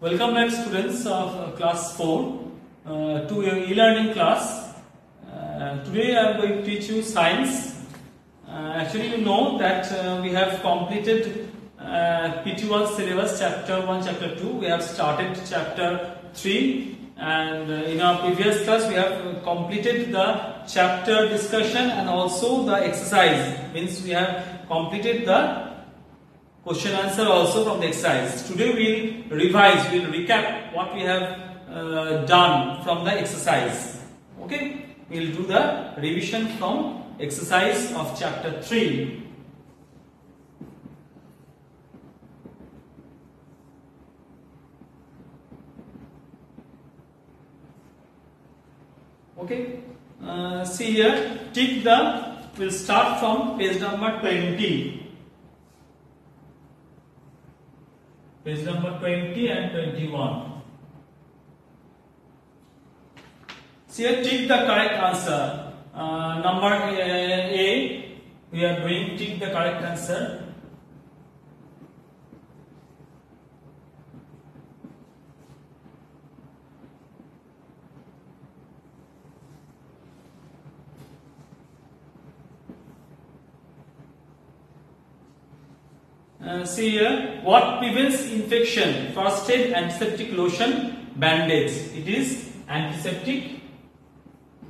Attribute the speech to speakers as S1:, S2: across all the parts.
S1: Welcome back students of class 4 to your e-learning class. Today I am going to teach you science. Actually you know that we have completed PT1 syllabus chapter 1, chapter 2. We have started chapter 3 and in our previous class we have completed the chapter discussion and also the exercise. Means we have completed the question answer also from the exercise. Today we'll revise, we'll recap what we have done from the exercise. Okay, we'll do the revision from exercise of chapter 3. Okay, see here, we'll start from page number 20. Page number 20 and 21. See here, tick the correct answer. Number A, we are doing tick the correct answer. See here, what prevents infection? First aid, antiseptic lotion, bandage. It is antiseptic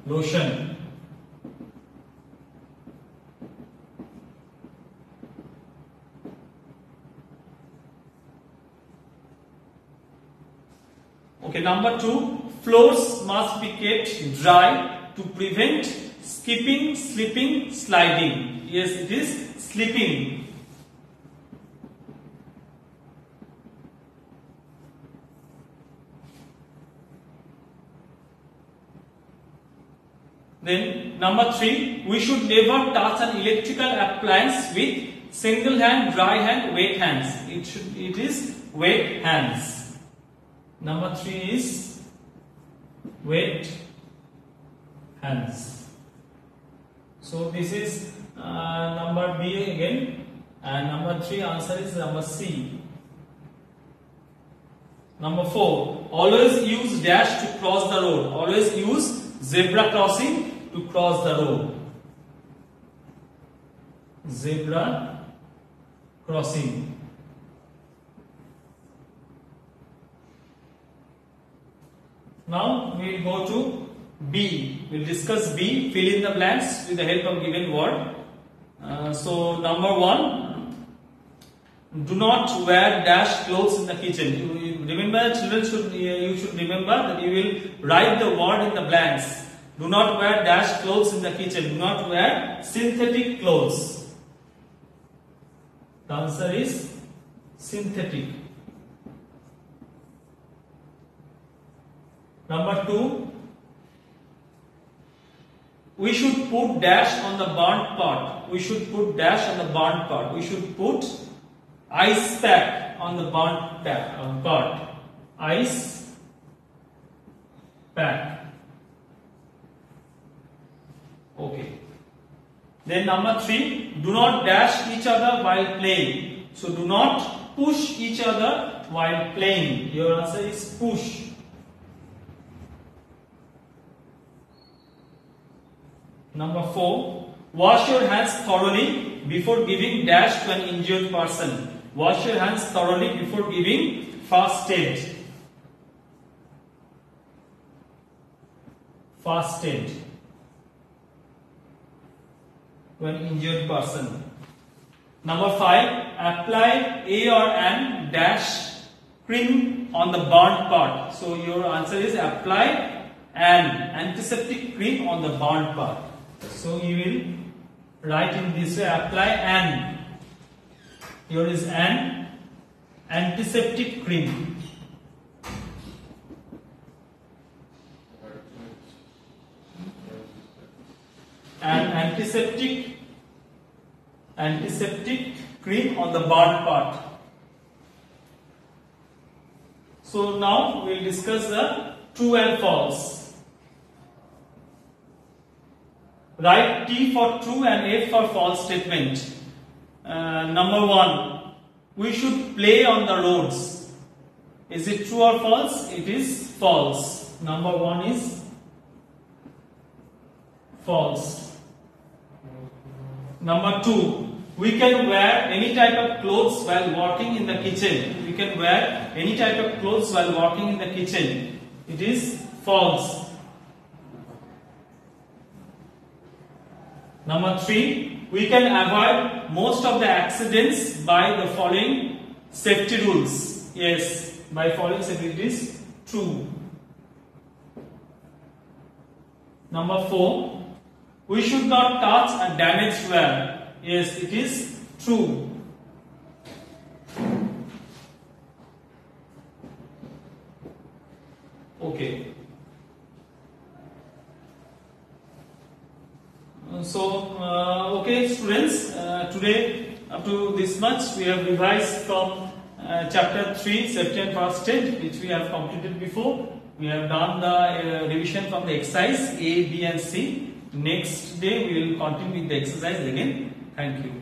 S1: lotion. Okay, number 2, floors must be kept dry to prevent skipping, slipping, sliding. Yes, it is slipping. Then number 3, we should never touch an electrical appliance with single hand, dry hand, wet hands. It is wet hands. Number 3 is wet hands. So this is number B again, and number 3 answer is number C. Number 4, always use dash to cross the road. Always use zebra crossing to cross the road. Zebra crossing. Now we will go to B. We will discuss B. Fill in the blanks with the help of given word. So number 1, do not wear dash clothes in the kitchen. You remember, children, you should remember that you will write the word in the blanks. Do not wear dash clothes in the kitchen. Do not wear synthetic clothes. The answer is synthetic. Number 2, we should put dash on the burnt part. We should put dash on the burnt part. We should put ice pack on the burnt part. Ice pack. Okay. Then number 3, do not dash each other while playing. So do not push each other while playing. Your answer is push. Number 4, wash your hands thoroughly before giving dash to an injured person. Wash your hands thoroughly before giving first aid. First aid to an injured person. Number 5, apply a or an dash cream on the burnt part. So your answer is apply an antiseptic cream on the burnt part. So you will write in this way, apply an. Here is an antiseptic cream. An antiseptic cream on the burnt part. So now we will discuss the true and false. Write T for true and F for false statement. Number 1, we should play on the roads. Is it true or false? It is false. Number 1 is false. Number 2, we can wear any type of clothes while working in the kitchen. We can wear any type of clothes while working in the kitchen. It is false. Number 3, we can avoid most of the accidents by the following safety rules. Yes, by following safety, it is true. Number 4, we should not touch a damaged wire. Yes, it is true. Okay. Okay students, today up to this much we have revised from chapter 3, safety and first aid, which we have completed before. We have done the revision from the exercise A, B and C. Next day we will continue with the exercise again. Thank you.